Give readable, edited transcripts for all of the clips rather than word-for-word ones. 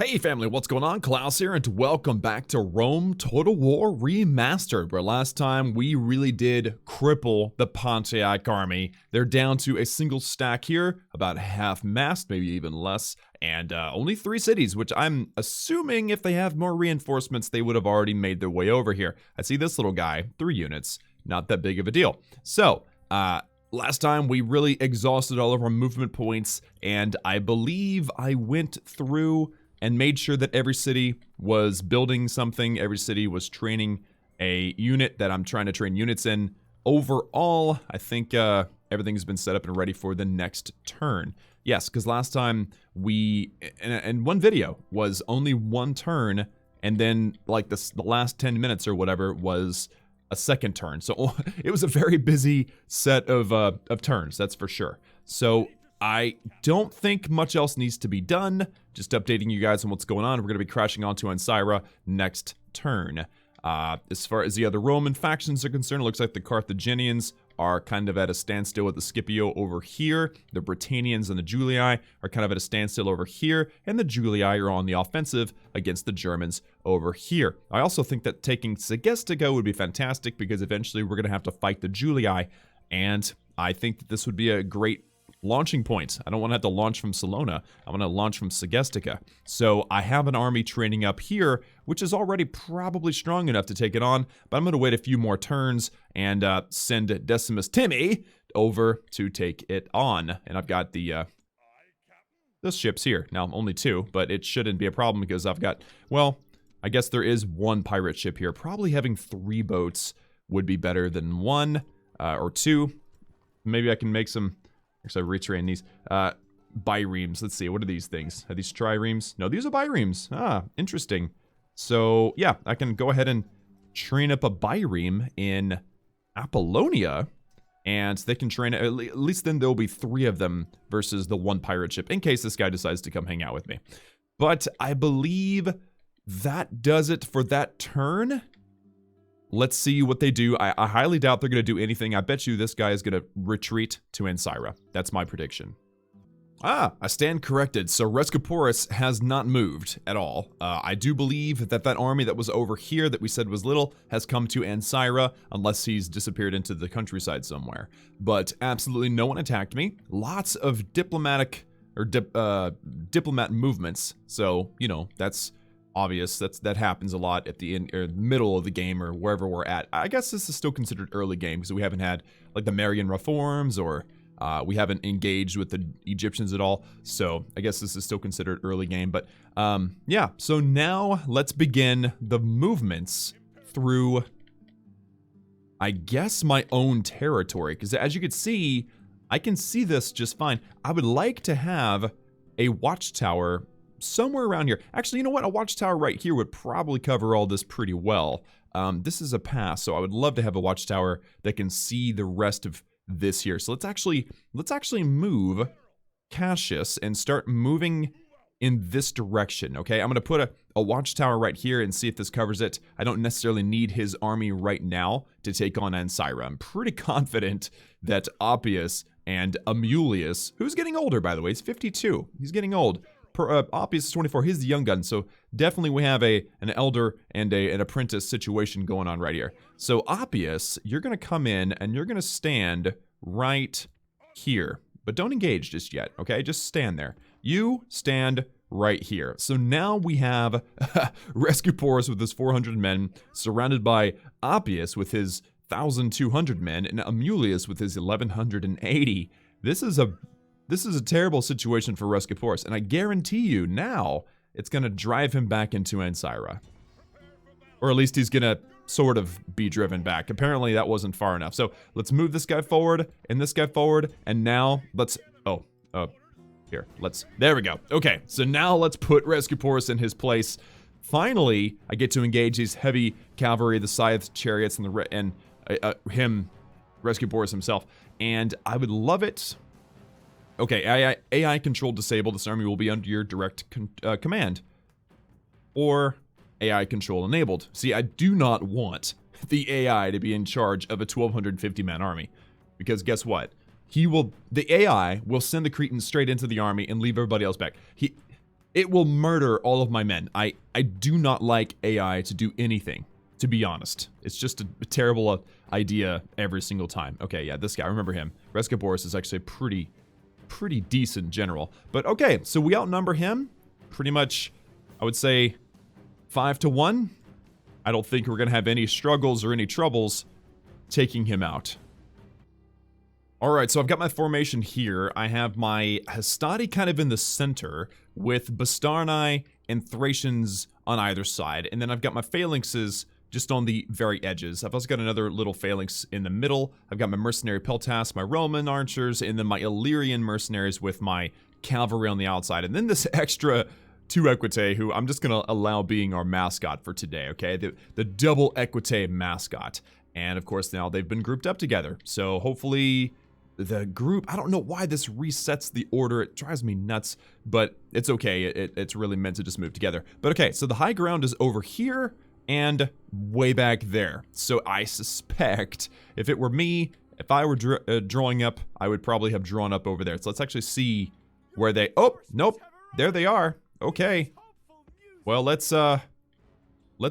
Hey family, what's going on? Klaus here, and welcome back to Rome Total War Remastered, where last time we really did cripple the Pontiac army. They're down to a single stack here, about half-mast, maybe even less, and only 3 cities, which I'm assuming if they have more reinforcements, they would have already made their way over here. I see this little guy, 3 units, not that big of a deal. So, last time we really exhausted all of our movement points, and I believe I went through and made sure that every city was building something, every city was training a unit that I'm trying to train units in. Overall, I think everything's been set up and ready for the next turn. Yes, because last time we, in one video, was only 1 turn, and then like the last 10 minutes or whatever was a second turn. So it was a very busy set of turns, that's for sure. So I don't think much else needs to be done. Just updating you guys on what's going on. We're going to be crashing onto Ancyra next turn. As far as the other Roman factions are concerned, it looks like the Carthaginians are kind of at a standstill with the Scipio over here. The Britannians and the Julii are kind of at a standstill over here. And the Julii are on the offensive against the Germans over here. I also think that taking Segestica would be fantastic because eventually we're going to have to fight the Julii. And I think that this would be a great launching point. I don't want to have to launch from Salona. I want to launch from Segestica. So I have an army training up here, which is already probably strong enough to take it on, but I'm going to wait a few more turns and send Decimus Timmy over to take it on. And I've got the ships here. Now, only 2, but it shouldn't be a problem because I've got, well, I guess there is 1 pirate ship here. Probably having 3 boats would be better than 1 or 2. Maybe I can make some. Actually, I retrain these. Biremes. Let's see. What are these things? Are these triremes? No, these are biremes. Ah, interesting. So, yeah, I can go ahead and train up a bireme in Apollonia. And they can train, at least then there'll be 3 of them versus the 1 pirate ship, in case this guy decides to come hang out with me. But I believe that does it for that turn. Let's see what they do. I highly doubt they're going to do anything. I bet you this guy is going to retreat to Ancyra. That's my prediction. I stand corrected. So Rescuporus has not moved at all. I do believe that that army that was over here that we said was little has come to Ancyra, unless he's disappeared into the countryside somewhere. But absolutely no one attacked me. Lots of diplomatic or diplomat movements. So, you know, that's obvious. That happens a lot at the end or middle of the game or wherever we're at. I guess this is still considered early game because we haven't had like the Marian reforms or we haven't engaged with the Egyptians at all. So I guess this is still considered early game. But yeah, so now let's begin the movements through, I guess, my own territory. Because as you can see, I can see this just fine. I would like to have a watchtower somewhere around here. Actually, you know what? A watchtower right here would probably cover all this pretty well. This is a pass, so I would love to have a watchtower that can see the rest of this here. So let's actually move Cassius and start moving in this direction, okay? I'm going to put a watchtower right here and see if this covers it. I don't necessarily need his army right now to take on Ancyra. I'm pretty confident that Oppius and Amulius, who's getting older, by the way, he's 52. He's getting old. Oppius is 24, he's the young gun, so definitely we have an elder and an apprentice situation going on right here. So Oppius, you're going to come in and you're going to stand right here, but don't engage just yet, okay? Just stand there. You stand right here. So now we have Rescuporus with his 400 men, surrounded by Oppius with his 1,200 men, and Amulius with his 1,180. This is a terrible situation for Rescuporus, and I guarantee you now it's going to drive him back into Ancyra. Or at least he's going to sort of be driven back. Apparently that wasn't far enough. So let's move this guy forward and this guy forward, and now let's... there we go. Okay, so now let's put Rescuporus in his place. Finally, I get to engage these heavy cavalry, the scythe chariots, and Rescuporus himself. And I would love it... Okay, AI control disabled. This army will be under your direct command. Or AI control enabled. See, I do not want the AI to be in charge of a 1,250-man army. Because guess what? The AI will send the Cretans straight into the army and leave everybody else back. It will murder all of my men. I do not like AI to do anything, to be honest. It's just a terrible idea every single time. Okay, yeah, this guy, remember him. Rescaboris is actually a pretty decent general. But okay, so we outnumber him pretty much, I would say, 5-1. I don't think we're going to have any struggles or any troubles taking him out. Alright, so I've got my formation here. I have my Hastati kind of in the center, with Bastarnae and Thracians on either side. And then I've got my phalanxes just on the very edges. I've also got another little phalanx in the middle. I've got my mercenary peltasts, my Roman archers, and then my Illyrian mercenaries with my cavalry on the outside. And then this extra 2 Equite, who I'm just going to allow being our mascot for today, okay? The double Equite mascot. And of course, now they've been grouped up together. So hopefully the group, I don't know why this resets the order. It drives me nuts, but it's okay. It's really meant to just move together. But okay, so the high ground is over here and way back there. So I suspect if it were me, if I were drawing up, I would probably have drawn up over there. So let's actually see where they, oh, nope, there they are. Okay. Well, let's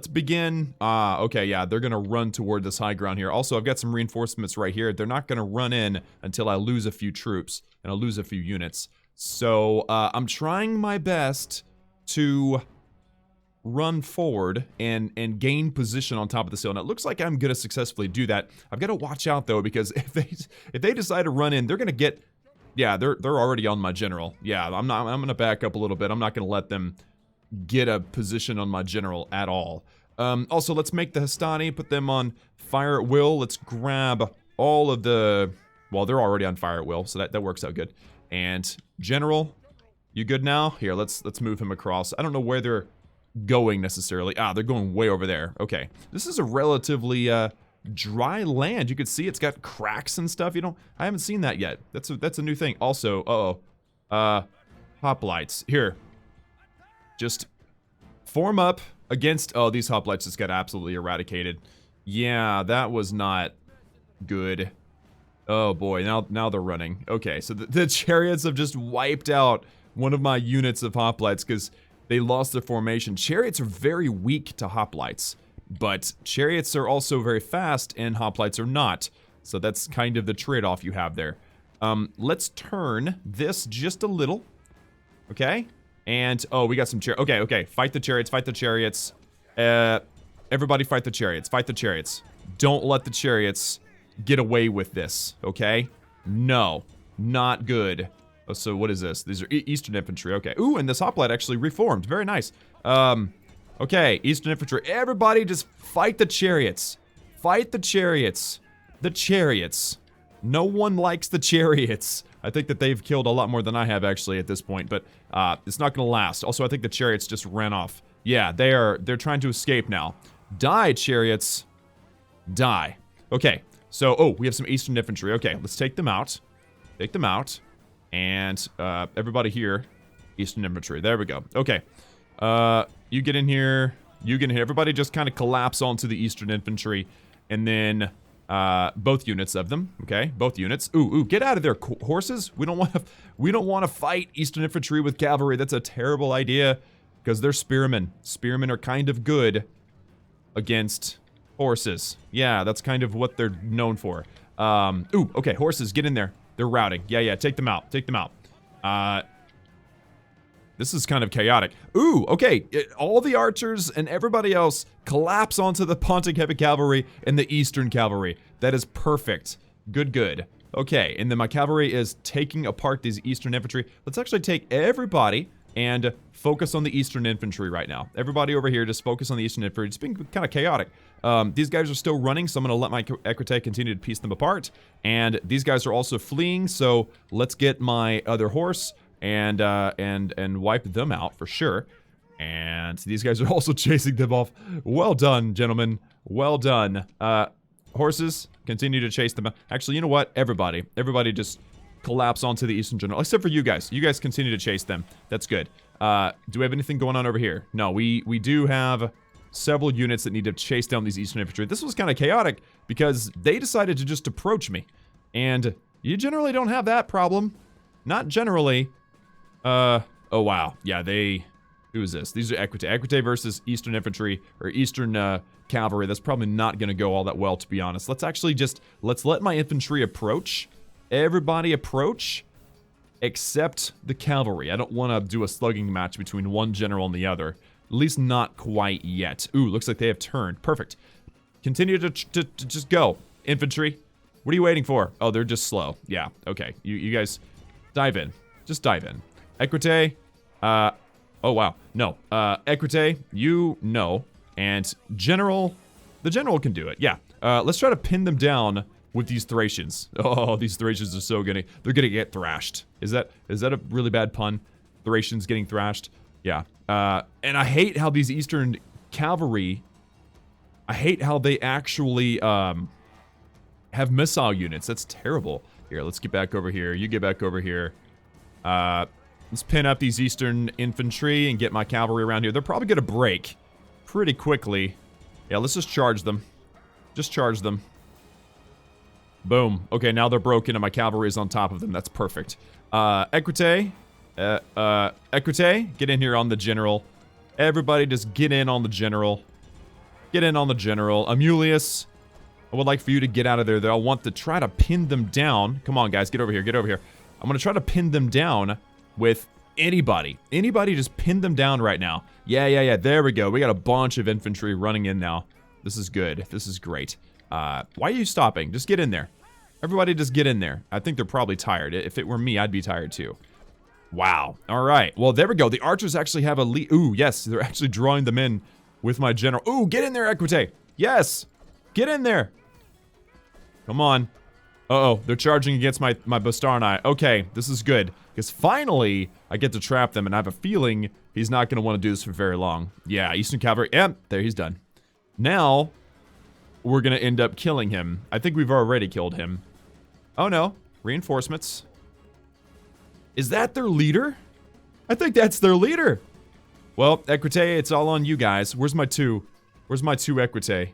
begin. Okay, yeah, they're gonna run toward this high ground here. Also, I've got some reinforcements right here. They're not gonna run in until I lose a few troops, and I lose a few units. So, I'm trying my best to run forward and gain position on top of this hill. And it looks like I'm gonna successfully do that. I've got to watch out, though, because if they decide to run in, they're gonna get... Yeah, they're already on my general. Yeah, I'm gonna back up a little bit. I'm not gonna let them get a position on my general at all. Also, let's make the Hastani, put them on fire at will. Let's grab all of the... Well, they're already on fire at will, so that works out good. And general, you good now? Here, let's move him across. I don't know where they're going necessarily. Ah, they're going way over there. Okay, this is a relatively dry land. You can see it's got cracks and stuff. I haven't seen that yet. That's a new thing. Also, hoplites here. Just form up against... Oh, these hoplites just got absolutely eradicated. Yeah, that was not good. Oh boy, now they're running. Okay, so the chariots have just wiped out one of my units of hoplites because they lost their formation. Chariots are very weak to hoplites, but chariots are also very fast and hoplites are not. So that's kind of the trade-off you have there. Let's turn this just a little. Okay? And, oh, we got some okay, fight the chariots, fight the chariots. Everybody fight the chariots, fight the chariots. Don't let the chariots get away with this, okay? No, not good. Oh, so what is this? These are Eastern Infantry, okay. Ooh, and this hoplite actually reformed, very nice. Okay, Eastern Infantry, everybody just fight the chariots. Fight the chariots. The chariots. No one likes the chariots. I think that they've killed a lot more than I have actually at this point, but it's not gonna last. Also, I think the chariots just ran off. Yeah, they're trying to escape now. Die, chariots. Die. Okay, so, oh, we have some Eastern Infantry. Okay, let's take them out. Take them out. And everybody here, Eastern Infantry. There we go. Okay, you get in here. You get in here. Everybody just kind of collapse onto the Eastern Infantry, and then both units of them. Okay, both units. Ooh, get out of there, horses. We don't want to fight Eastern Infantry with cavalry. That's a terrible idea because they're spearmen. Spearmen are kind of good against horses. Yeah, that's kind of what they're known for. Ooh, okay, horses, get in there. They're routing. Yeah, take them out. Take them out. This is kind of chaotic. Ooh, okay. All the archers and everybody else collapse onto the Pontic Heavy Cavalry and the Eastern Cavalry. That is perfect. Good. Okay, and then my cavalry is taking apart these Eastern Infantry. Let's actually take everybody and focus on the Eastern Infantry right now. Everybody over here, just focus on the Eastern Infantry. It's been kind of chaotic. These guys are still running, so I'm going to let my Equite continue to piece them apart. And these guys are also fleeing, so let's get my other horse and wipe them out for sure. And these guys are also chasing them off. Well done, gentlemen. Well done. Horses, continue to chase them. Actually, you know what? Everybody just collapse onto the Eastern General, except for you guys. You guys continue to chase them. That's good. Do we have anything going on over here? No, we do have several units that need to chase down these Eastern Infantry. This was kind of chaotic because they decided to just approach me. And you generally don't have that problem. Not generally. Oh wow. Yeah, they Who is this? These are Equite. Equite versus Eastern Infantry, or Eastern Cavalry. That's probably not going to go all that well, to be honest. Let's actually just, let's let my infantry approach. Everybody approach, except the cavalry. I don't want to do a slugging match between one general and the other. At least not quite yet. Ooh, looks like they have turned. Perfect. Continue to just go. Infantry. What are you waiting for? Oh, they're just slow. Yeah, okay. You guys dive in. Just dive in. Equite. Oh, wow. No. Equite, you no. And General. The General can do it. Yeah. Let's try to pin them down with these Thracians. Oh, they're gonna get thrashed. Is that a really bad pun? Thracians getting thrashed? Yeah. And I hate how these Eastern Cavalry, I hate how they actually, have missile units. That's terrible. Here, let's get back over here. You get back over here. Let's pin up these Eastern Infantry and get my cavalry around here. They're probably gonna break pretty quickly. Yeah, let's just charge them. Just charge them. Boom. Okay, now they're broken and my cavalry is on top of them. That's perfect. Equite. Equite, get in here on the general. Everybody just get in on the general. Get in on the general. Amulius, I would like for you to get out of there, though. I want to try to pin them down. Come on, guys, get over here, get over here. I'm going to try to pin them down with anybody. Anybody, just pin them down right now. Yeah, there we go. We got a bunch of infantry running in now. This is good. This is great. Why are you stopping? Just get in there. Everybody just get in there. I think they're probably tired. If it were me, I'd be tired too. Wow. All right. Well, there we go. The archers actually have a lead. Ooh, yes. They're actually drawing them in with my general. Ooh, get in there, Equite. Yes. Get in there. Come on. Uh-oh. They're charging against my Bastarni. Okay. This is good. Because finally, I get to trap them. And I have a feeling he's not going to want to do this for very long. Yeah. Eastern Cavalry. Yep. There, he's done. Now, we're going to end up killing him. I think we've already killed him. Oh, no. Reinforcements. Is that their leader? I think that's their leader. Well, Equite, it's all on you guys. Where's my two? Where's my two Equite?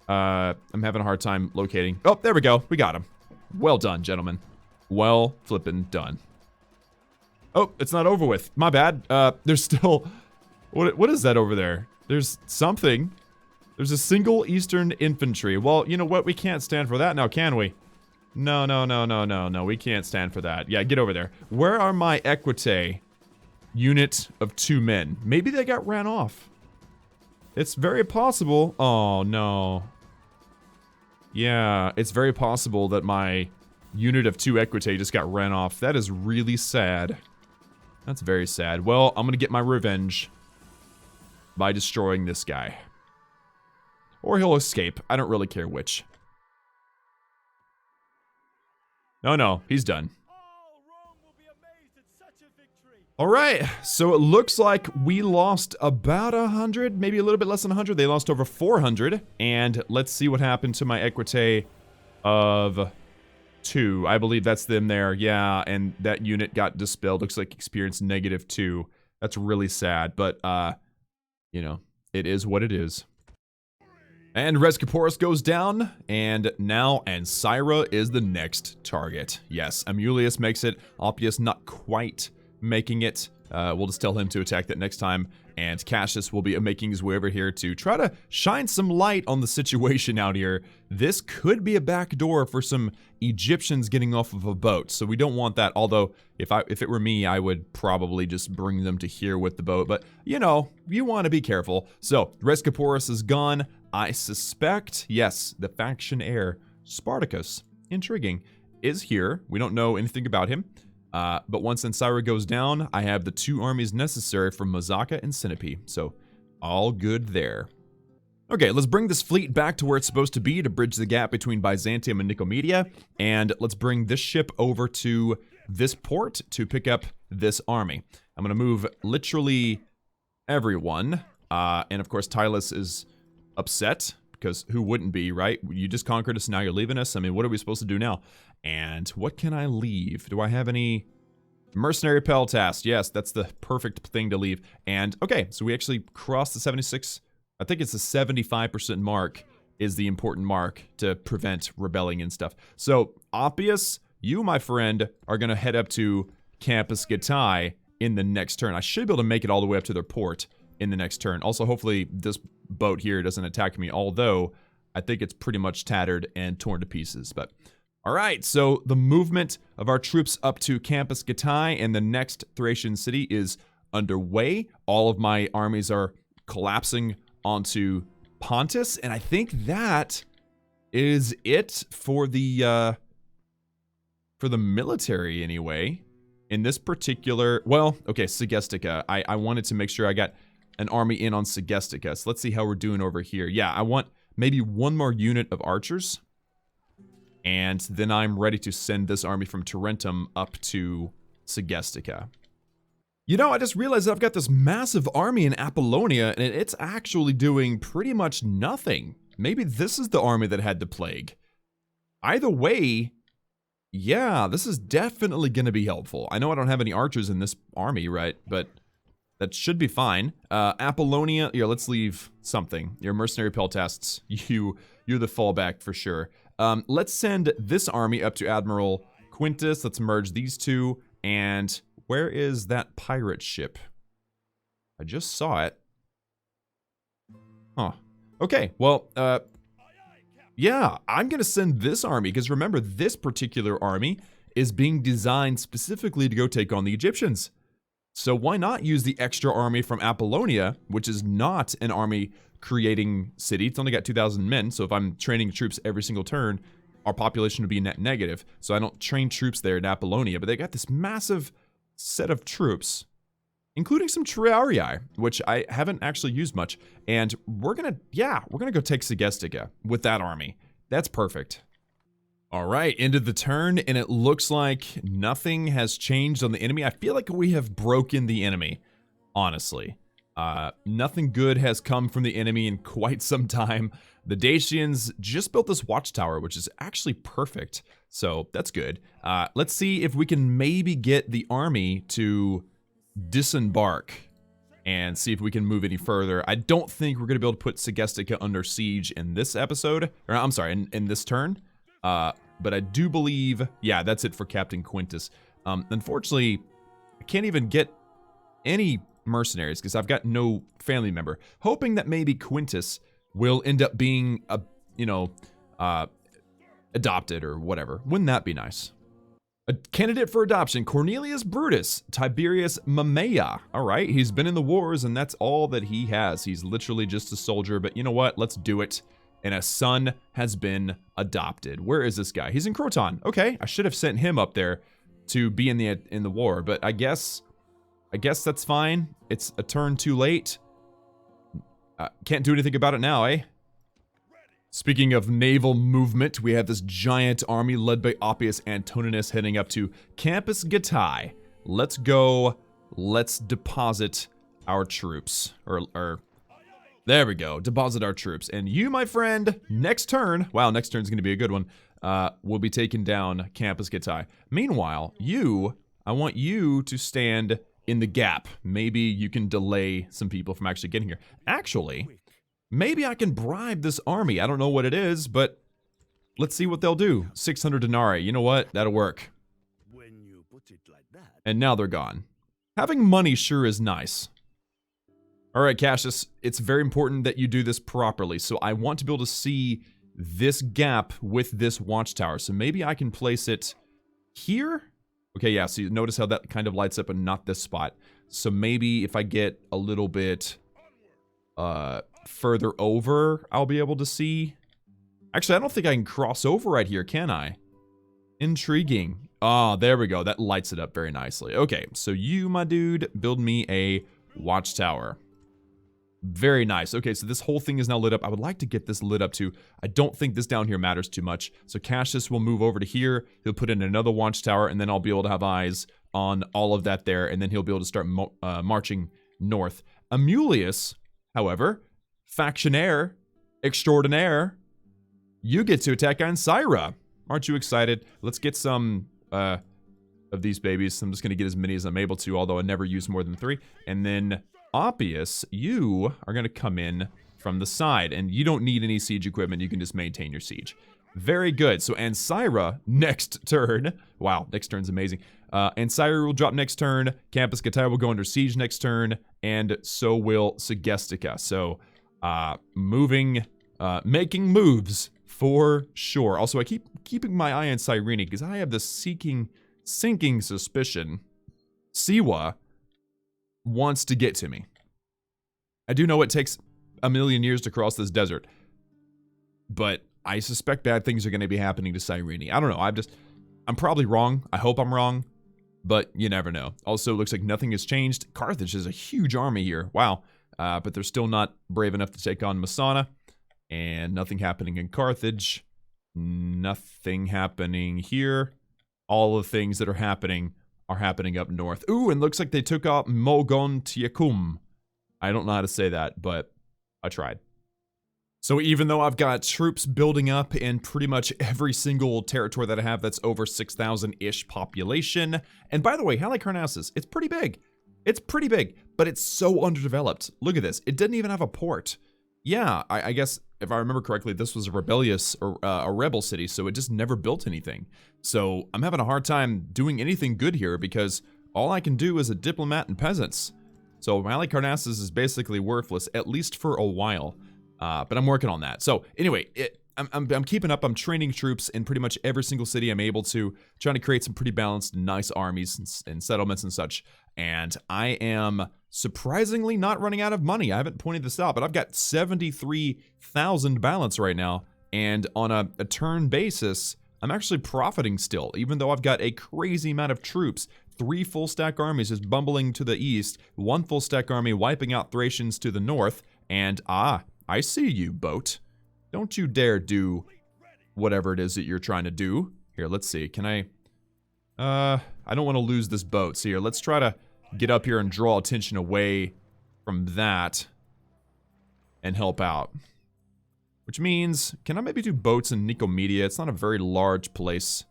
I'm having a hard time locating. Oh, there we go. We got him. Well done, gentlemen. Well flippin' done. Oh, it's not over with. My bad. There's still... What is that over there? There's something. There's a single Eastern Infantry. Well, you know what? We can't stand for that now, can we? No, we can't stand for that. Yeah, get over there. Where are my Equite unit of 2 men? Maybe they got ran off. It's very possible. Oh, no. Yeah, it's very possible that my unit of 2 Equite just got ran off. That is really sad. That's very sad. Well, I'm gonna get my revenge by destroying this guy. Or he'll escape. I don't really care which. No, he's done. Alright, so it looks like we lost about 100, maybe a little bit less than 100. They lost over 400. And let's see what happened to my Equite of 2. I believe that's them there. Yeah, and that unit got dispelled. Looks like experienced -2. That's really sad, but, you know, it is what it is. And Rescaporus goes down, and now Ancyra is the next target. Yes, Amulius makes it. Oppius not quite making it. We'll just tell him to attack that next time. And Cassius will be making his way over here to try to shine some light on the situation out here. This could be a backdoor for some Egyptians getting off of a boat, so we don't want that. Although, if it were me, I would probably just bring them to here with the boat. But, you know, you want to be careful. So, Rescaporus is gone. I suspect, yes, the faction heir, Spartacus, intriguing, is here. We don't know anything about him. But once Ancyra goes down, I have the 2 armies necessary from Mazaka and Sinope. So, all good there. Okay, let's bring this fleet back to where it's supposed to be to bridge the gap between Byzantium and Nicomedia. And let's bring this ship over to this port to pick up this army. I'm going to move literally everyone. And of course, Tylus is upset, because who wouldn't be, right? You just conquered us, now you're leaving us. I mean, what are we supposed to do now? And what can I leave? Do I have any mercenary peltasts? Yes, that's the perfect thing to leave. And okay, so we actually crossed the 76. I think it's the 75% mark is the important mark to prevent rebelling and stuff. So Oppius, you, my friend, are gonna head up to Campus Getae in the next turn. I should be able to make it all the way up to their port in the next turn. Also, hopefully this boat here doesn't attack me, although I think it's pretty much tattered and torn to pieces. But all right, so the movement of our troops up to Campus Gatai and the next Thracian city is underway. All of my armies are collapsing onto Pontus, and I think that is it for the military anyway. In this particular, well, okay, Segestica. I wanted to make sure I got an army in on Segestica. So let's see how we're doing over here. Yeah, I want maybe one more unit of archers. And then I'm ready to send this army from Tarentum up to Segestica. You know, I just realized I've got this massive army in Apollonia, and it's actually doing pretty much nothing. Maybe this is the army that had the plague. Either way, yeah, this is definitely going to be helpful. I know I don't have any archers in this army, right? But that should be fine. Apollonia, yeah, let's leave something. Your mercenary peltasts, you're the fallback for sure. Let's send this army up to Admiral Quintus. Let's merge these two. And where is that pirate ship? I just saw it. Huh. Okay, well, yeah, I'm going to send this army, because remember, this particular army is being designed specifically to go take on the Egyptians. So why not use the extra army from Apollonia, which is not an army creating city. It's only got 2,000 men, so if I'm training troops every single turn, our population would be net negative. So I don't train troops there in Apollonia, but they got this massive set of troops, including some Triarii, which I haven't actually used much. And we're gonna go take Segestica with that army. That's perfect. All right, end of the turn, and it looks like nothing has changed on the enemy. I feel like we have broken the enemy, honestly. Nothing good has come from the enemy in quite some time. The Dacians just built this watchtower, which is actually perfect. So that's good. Let's see if we can maybe get the army to disembark and see if we can move any further. I don't think we're going to be able to put Segestica under siege in this episode. Or I'm sorry, in this turn. But I do believe, yeah, that's it for Captain Quintus. Unfortunately, I can't even get any mercenaries because I've got no family member. Hoping that maybe Quintus will end up being adopted or whatever. Wouldn't that be nice? A candidate for adoption, Cornelius Brutus, Tiberius Mamaea. All right, he's been in the wars and that's all that he has. He's literally just a soldier, but you know what? Let's do it. And a son has been adopted. Where is this guy? He's in Croton. Okay, I should have sent him up there to be in the war, but I guess that's fine. It's a turn too late. Can't do anything about it now, eh? Speaking of naval movement, we have this giant army led by Oppius Antoninus heading up to Campus Gatai. Let's go. Let's deposit our troops. Or there we go. Deposit our troops. And you, my friend, next turn, wow, next turn's going to be a good one, will be taking down Campus Gatai. Meanwhile, I want you to stand in the gap. Maybe you can delay some people from actually getting here. Actually, maybe I can bribe this army. I don't know what it is, but let's see what they'll do. 600 denarii. You know what? That'll work. When you put it like that. And now they're gone. Having money sure is nice. All right, Cassius, it's very important that you do this properly. So I want to be able to see this gap with this watchtower. So maybe I can place it here. Okay, yeah, so you notice how that kind of lights up and not this spot. So maybe if I get a little bit further over, I'll be able to see. Actually, I don't think I can cross over right here, can I? Intriguing. Ah, there we go. That lights it up very nicely. Okay, so you, my dude, build me a watchtower. Very nice. Okay, so this whole thing is now lit up. I would like to get this lit up too. I don't think this down here matters too much. So Cassius will move over to here. He'll put in another watchtower, and then I'll be able to have eyes on all of that there, and then he'll be able to start marching north. Amulius, however, factionaire extraordinaire, you get to attack Ancyra. Aren't you excited? Let's get some of these babies. I'm just going to get as many as I'm able to, although I never use more than 3. And then Oppius, you are going to come in from the side, and you don't need any siege equipment. You can just maintain your siege. Very good. So Ancyra next turn. Wow, next turn's amazing. Ancyra will drop next turn. Campus Katai will go under siege next turn. And so will Segestica. So making moves for sure. Also, I keep keeping my eye on Cyrene because I have this sinking suspicion Siwa wants to get to me. I do know it takes a million years to cross this desert, but I suspect bad things are going to be happening to Cyrene. I don't know. I'm probably wrong. I hope I'm wrong, but you never know. Also, it looks like nothing has changed. Carthage has a huge army here. Wow. But they're still not brave enough to take on Masana. And nothing happening in Carthage. Nothing happening here. All the things that are happening up north. Ooh, and looks like they took out Mogon Tiakum. I don't know how to say that, but I tried. So even though I've got troops building up in pretty much every single territory that I have that's over 6,000-ish population. And by the way, Halicarnassus, it's pretty big. It's pretty big, but it's so underdeveloped. Look at this. It didn't even have a port. Yeah, I guess if I remember correctly, this was a rebel city, so it just never built anything. So I'm having a hard time doing anything good here because all I can do is a diplomat and peasants. So Halicarnassus is basically worthless, at least for a while. But I'm working on that. So anyway, I'm keeping up. I'm training troops in pretty much every single city I'm able to, trying to create some pretty balanced, nice armies and settlements and such. And I am surprisingly not running out of money. I haven't pointed this out, but I've got 73,000 balance right now. And on a turn basis, I'm actually profiting still, even though I've got a crazy amount of troops. 3 full stack armies just bumbling to the east, 1 full stack army wiping out Thracians to the north, and I see you, boat. Don't you dare do whatever it is that you're trying to do. Here, let's see. Can I don't want to lose this boat. So here, let's try to get up here and draw attention away from that and help out. Which means, can I maybe do boats in Nicomedia? It's not a very large place.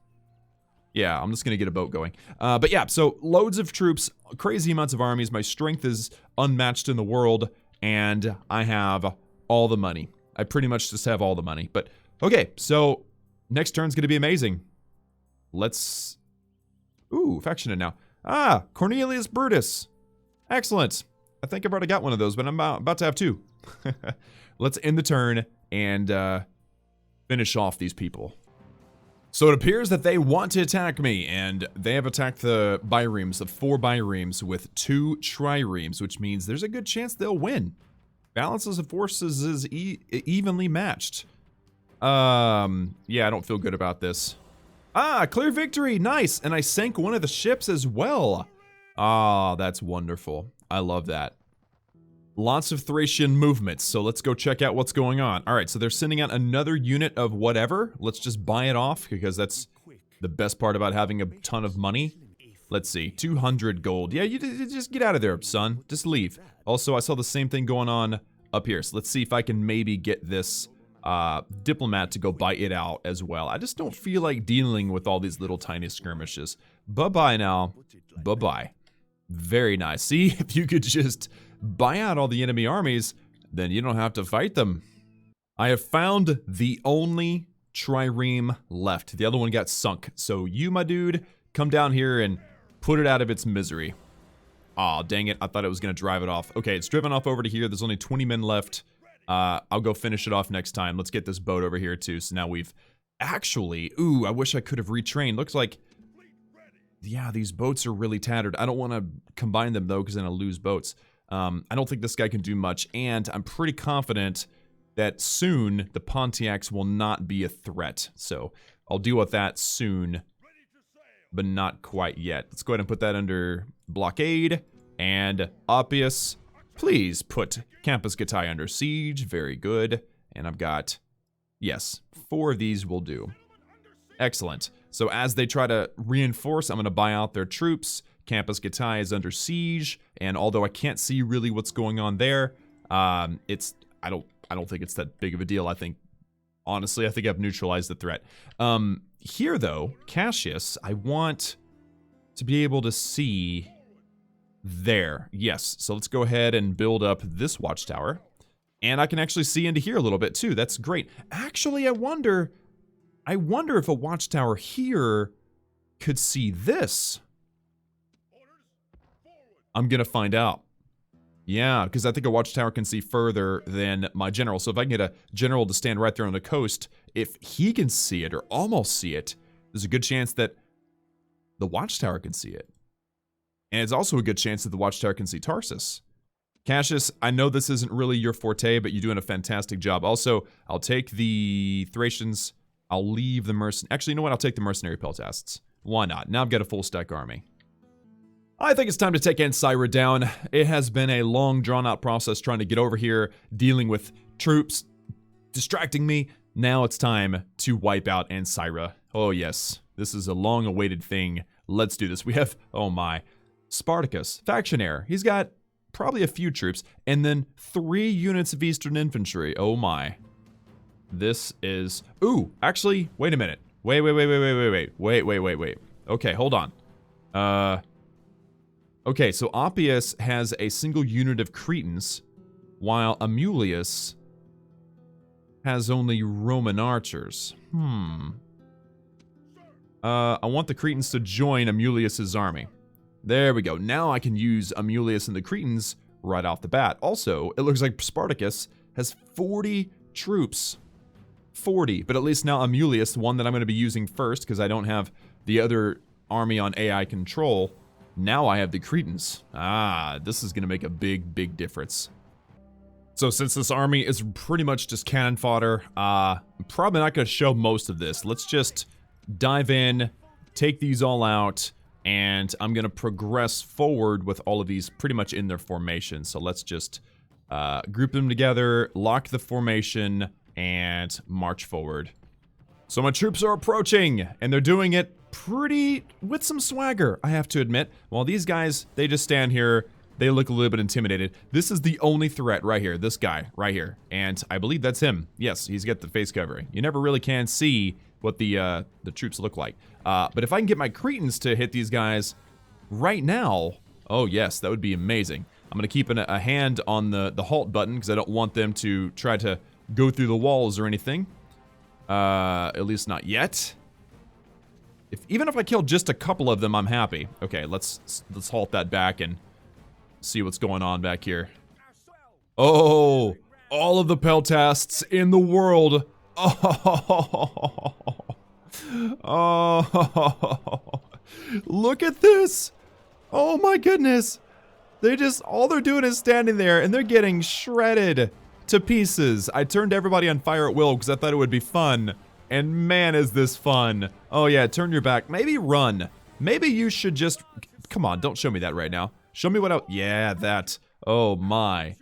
Yeah, I'm just going to get a boat going. But yeah, so loads of troops, crazy amounts of armies. My strength is unmatched in the world, and I have all the money. I pretty much just have all the money. But, okay, so next turn's going to be amazing. Let's... Ooh, factioned now. Cornelius Brutus. Excellent. I think I've already got one of those, but I'm about to have 2. Let's end the turn and finish off these people. So it appears that they want to attack me, and they have attacked the biremes, the 4 biremes with 2 triremes, which means there's a good chance they'll win. Balances of forces is evenly matched. Yeah, I don't feel good about this. Clear victory, nice, and I sank one of the ships as well. That's wonderful. I love that. Lots of Thracian movements, so let's go check out what's going on. Alright, so they're sending out another unit of whatever. Let's just buy it off, because that's the best part about having a ton of money. Let's see, 200 gold. Yeah, you just get out of there, son. Just leave. Also, I saw the same thing going on up here, so let's see if I can maybe get this diplomat to go buy it out as well. I just don't feel like dealing with all these little tiny skirmishes. Bye-bye now. Bye-bye. Very nice. See, if you could just buy out all the enemy armies, then you don't have to fight them. I have found the only trireme left. The other one got sunk. So you, my dude, come down here and put it out of its misery. Aw, dang it. I thought it was going to drive it off. Okay, it's driven off over to here. There's only 20 men left. I'll go finish it off next time. Let's get this boat over here, too. So now we've actually... Ooh, I wish I could have retrained. Looks like... Yeah, these boats are really tattered. I don't want to combine them, though, because then I'll lose boats. I don't think this guy can do much, and I'm pretty confident that soon the Pontiacs will not be a threat. So I'll deal with that soon, but not quite yet. Let's go ahead and put that under blockade, and Oppius, please put Campus Gatai under siege. Very good. And I've got, yes, 4 of these will do. Excellent. So as they try to reinforce, I'm going to buy out their troops. Campus Gatai is under siege, and although I can't see really what's going on there, I don't think it's that big of a deal. I think, honestly, I think I've neutralized the threat. Here, though, Cassius, I want to be able to see there. Yes, so let's go ahead and build up this watchtower, and I can actually see into here a little bit, too. That's great. Actually, I wonder... I wonder if a watchtower here could see this. I'm gonna find out. Yeah, because I think a watchtower can see further than my general. So if I can get a general to stand right there on the coast, if he can see it or almost see it, there's a good chance that the watchtower can see it. And it's also a good chance that the watchtower can see Tarsus. Cassius, I know this isn't really your forte, but you're doing a fantastic job. Also, I'll take the Thracians. I'll leave the mercenary. Actually, you know what? I'll take the mercenary peltasts. Why not? Now I've got a full stack army. I think it's time to take Ancyra down. It has been a long, drawn-out process trying to get over here, dealing with troops, distracting me. Now it's time to wipe out Ancyra. Oh yes, this is a long-awaited thing. Let's do this. We have, oh my, Spartacus, Factionaire. He's got probably a few troops, and then 3 units of Eastern Infantry. Oh my. This is, ooh, actually, wait a minute. Wait. Okay, hold on. Okay, so Oppius has a single unit of Cretans, while Amulius has only Roman archers. I want the Cretans to join Amulius's army. There we go. Now I can use Amulius and the Cretans right off the bat. Also, it looks like Spartacus has 40 troops. 40, but at least now Amulius, the one that I'm going to be using first, because I don't have the other army on AI control. Now I have the Cretans. Ah, this is going to make a big difference. So since this army is pretty much just cannon fodder, I'm probably not going to show most of this. Let's just dive in, take these all out, and I'm going to progress forward with all of these pretty much in their formation. So let's just group them together, lock the formation, and march forward. So my troops are approaching, and they're doing it with some swagger, I have to admit. While these guys, they just stand here, they look a little bit intimidated. This is the only threat right here, this guy right here. And I believe that's him. Yes, he's got the face covering. You never really can see what the troops look like. But if I can get my Cretans to hit these guys right now, oh yes, that would be amazing. I'm gonna keep a hand on the halt button because I don't want them to try to go through the walls or anything. At least not yet. Even if I kill just a couple of them, I'm happy. Okay, let's halt that back and see what's going on back here. Oh, all of the peltasts in the world. Oh, oh, look at this. Oh my goodness. All they're doing is standing there and they're getting shredded to pieces. I turned everybody on fire at will because I thought it would be fun. And man, is this fun. Oh yeah, turn your back. Maybe run. Maybe you should just... Come on, don't show me that right now. Show me what yeah, that. Oh my.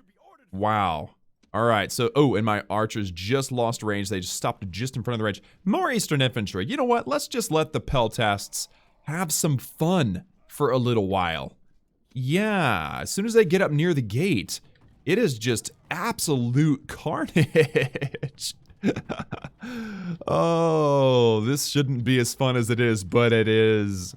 Wow. Alright, so... Oh, and my archers just lost range. They just stopped just in front of the range. More Eastern Infantry. You know what? Let's just let the peltasts have some fun for a little while. Yeah, as soon as they get up near the gate, it is just absolute carnage. Oh, this shouldn't be as fun as it is, but it is.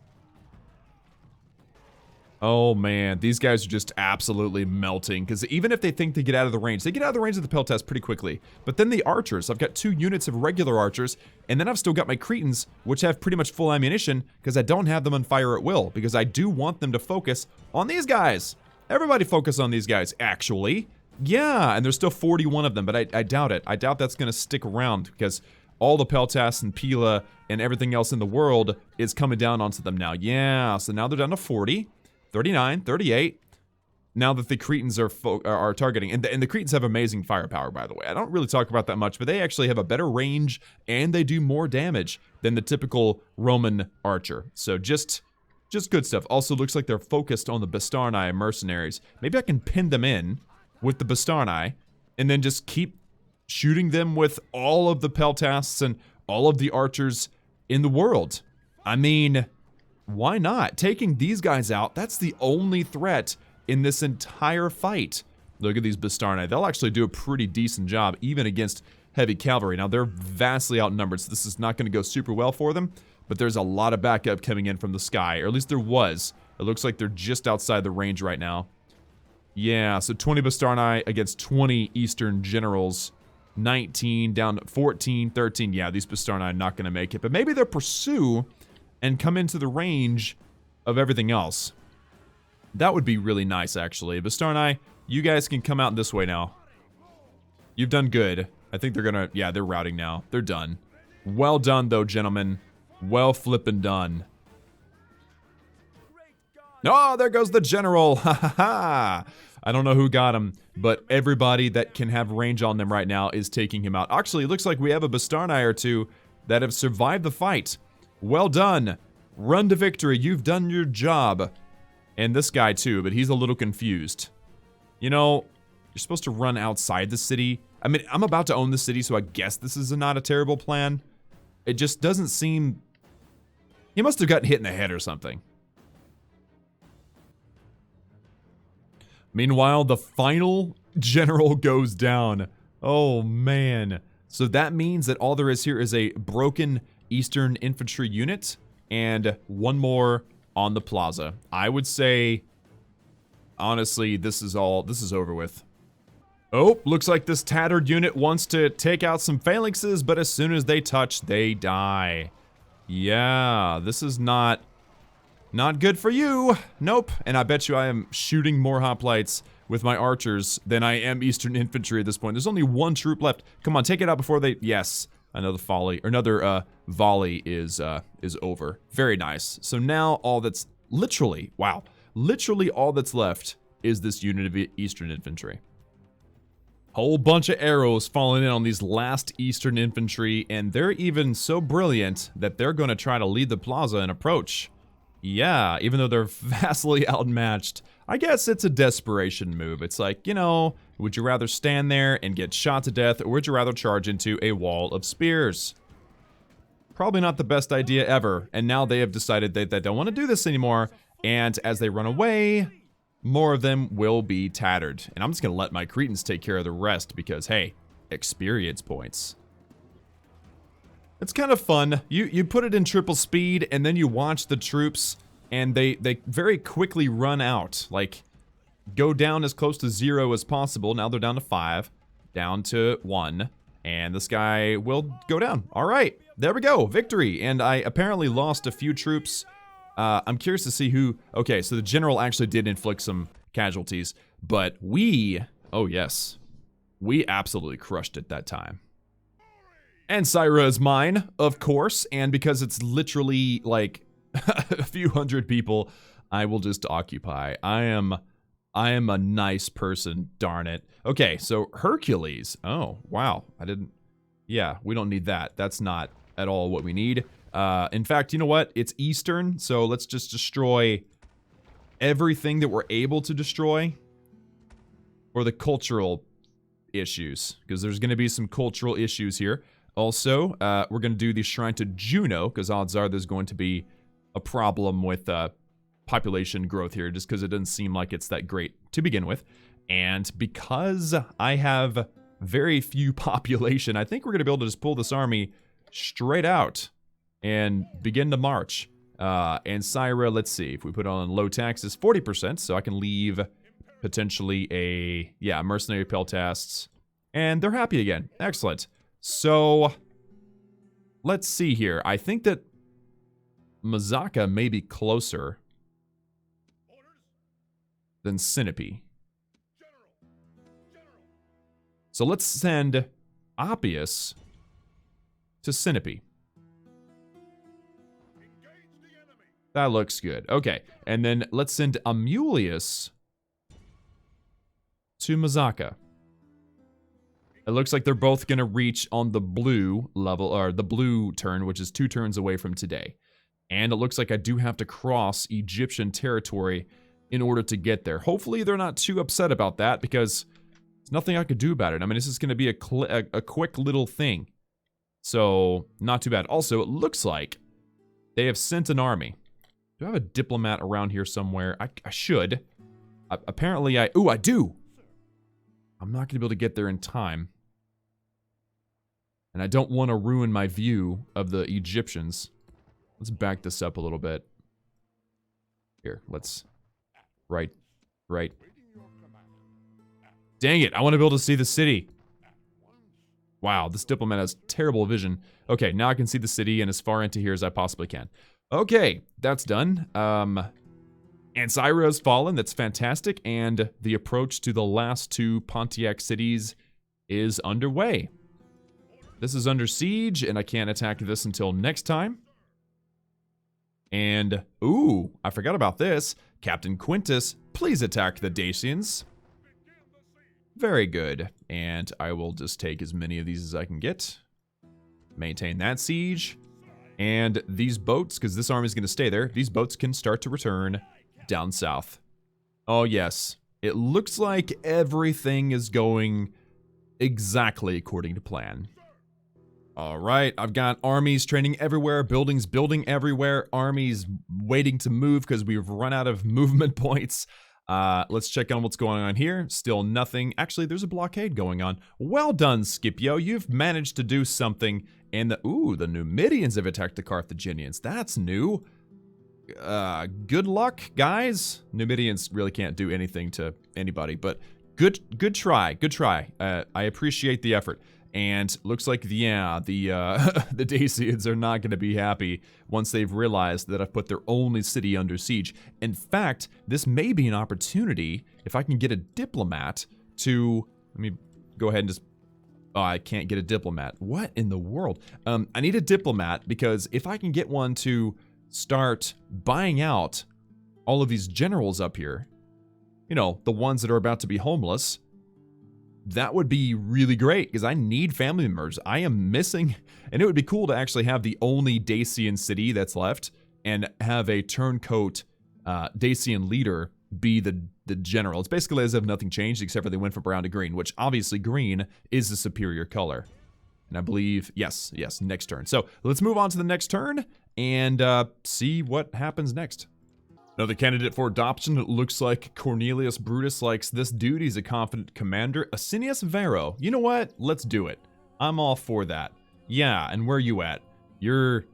Oh man, these guys are just absolutely melting, because even if they think they get out of the range, they get out of the range of the peltast pretty quickly. But then the archers, I've got 2 units of regular archers, and then I've still got my Cretans, which have pretty much full ammunition, because I don't have them on fire at will, because I do want them to focus on these guys. Everybody focus on these guys, actually. Yeah, and there's still 41 of them, but I doubt it. I doubt that's going to stick around, because all the peltasts and Pila and everything else in the world is coming down onto them now. Yeah, so now they're down to 40, 39, 38. Now that the Cretans are targeting, and the Cretans have amazing firepower, by the way. I don't really talk about that much, but they actually have a better range, and they do more damage than the typical Roman archer. So just good stuff. Also, looks like they're focused on the Bastarnae mercenaries. Maybe I can pin them in with the Bastarnae, and then just keep shooting them with all of the peltasts and all of the archers in the world. I mean, why not? Taking these guys out, that's the only threat in this entire fight. Look at these Bastarnae. They'll actually do a pretty decent job, even against heavy cavalry. Now, they're vastly outnumbered, so this is not going to go super well for them, but there's a lot of backup coming in from the sky, or at least there was. It looks like they're just outside the range right now. Yeah, so 20 Bastarnae against 20 Eastern generals. 19, down to 14, 13. Yeah, these Bastarni are not going to make it. But maybe they'll pursue and come into the range of everything else. That would be really nice, actually. Bastarni, you guys can come out this way now. You've done good. I think they're going to... Yeah, they're routing now. They're done. Well done, though, gentlemen. Well flippin' done. Oh, there goes the general. Ha ha ha. I don't know who got him, but everybody that can have range on them right now is taking him out. Actually, it looks like we have a Bastarni or two that have survived the fight. Well done. Run to victory. You've done your job. And this guy too, but he's a little confused. You know, you're supposed to run outside the city. I mean, I'm about to own the city, so I guess this is not a terrible plan. It just doesn't seem... He must have gotten hit in the head or something. Meanwhile, the final general goes down. Oh, man. So that means that all there is here is a broken Eastern infantry unit and one more on the plaza. I would say, honestly, this is over with. Oh, looks like this tattered unit wants to take out some phalanxes, but as soon as they touch, they die. Yeah, this is not good for you. Nope. And I bet you I am shooting more hoplites with my archers than I am Eastern infantry at this point. There's only one troop left. Come on, take it out before they... Yes. Another volley is over. Very nice. So now all that's literally, wow, literally all that's left is this unit of Eastern infantry. Whole bunch of arrows falling in on these last Eastern infantry, and they're even so brilliant that they're going to try to lead the plaza and approach. Yeah, even though they're vastly outmatched, I guess it's a desperation move. It's like, you know, would you rather stand there and get shot to death, or would you rather charge into a wall of spears? Probably not the best idea ever, and now they have decided that they don't want to do this anymore, and as they run away, more of them will be tattered. And I'm just going to let my Cretans take care of the rest because, hey, experience points. It's kind of fun. You put it in triple speed, and then you watch the troops, and they very quickly run out. Like, go down as close to 0 as possible. Now they're down to 5, down to 1, and this guy will go down. All right, there we go, victory. And I apparently lost a few troops. I'm curious to see who... Okay, so the general actually did inflict some casualties, but we... Oh, yes. We absolutely crushed it that time. And Syra is mine, of course, and because it's literally, like, a few hundred people, I will just occupy. I am a nice person, darn it. Okay, so Hercules. Oh, wow. Yeah, we don't need that. That's not at all what we need. In fact, you know what? It's Eastern, so let's just destroy everything that we're able to destroy for the cultural issues, because there's going to be some cultural issues here. Also, we're going to do the Shrine to Juno, because odds are there's going to be a problem with population growth here, just because it doesn't seem like it's that great to begin with. And because I have very few population, I think we're going to be able to just pull this army straight out and begin to march. And Syra, let's see, if we put on low taxes, 40%, so I can leave potentially a, yeah, mercenary peltasts, and they're happy again. Excellent. So, let's see here. I think that Mazaka may be closer than Sinope. So let's send Appius to Sinope. That looks good. Okay, and then let's send Amulius to Mazaka. It looks like they're both going to reach on the blue level, or the blue turn, which is 2 turns away from today. And it looks like I do have to cross Egyptian territory in order to get there. Hopefully they're not too upset about that, because there's nothing I could do about it. I mean, this is going to be a quick little thing. So, not too bad. Also, it looks like they have sent an army. Do I have a diplomat around here somewhere? I should. Apparently I do! I'm not going to be able to get there in time. And I don't want to ruin my view of the Egyptians. Let's back this up a little bit. Here, let's... Right. Dang it, I want to be able to see the city. Wow, this diplomat has terrible vision. Okay, now I can see the city and as far into here as I possibly can. Okay, that's done. Ancyra has fallen, that's fantastic, and the approach to the last 2 Pontiac cities is underway. This is under siege, and I can't attack this until next time. And, ooh, I forgot about this. Captain Quintus, please attack the Dacians. Very good. And I will just take as many of these as I can get. Maintain that siege. And these boats, because this army is going to stay there, these boats can start to return down south. Oh, yes. It looks like everything is going exactly according to plan. All right, I've got armies training everywhere, buildings building everywhere, armies waiting to move because we've run out of movement points. Let's check on what's going on here. Still nothing. Actually, there's a blockade going on. Well done, Scipio. You've managed to do something. And the Numidians have attacked the Carthaginians. That's new. Good luck, guys. Numidians really can't do anything to anybody, but good try. Good try. I appreciate the effort. And looks like, yeah, the Dacians are not going to be happy once they've realized that I've put their only city under siege. In fact, this may be an opportunity, if I can get a diplomat to... Let me go ahead and just... Oh, I can't get a diplomat. What in the world? I need a diplomat because if I can get one to start buying out all of these generals up here, you know, the ones that are about to be homeless... That would be really great, because I need family members. I am missing, and it would be cool to actually have the only Dacian city that's left, and have a turncoat Dacian leader be the general. It's basically as if nothing changed, except for they went from brown to green, which obviously green is the superior color. And I believe, yes, next turn. So let's move on to the next turn, and see what happens next. Another candidate for adoption. It looks like Cornelius Brutus likes this dude. He's a confident commander. Asinius Vero. You know what? Let's do it. I'm all for that. Yeah, and where you at? You're...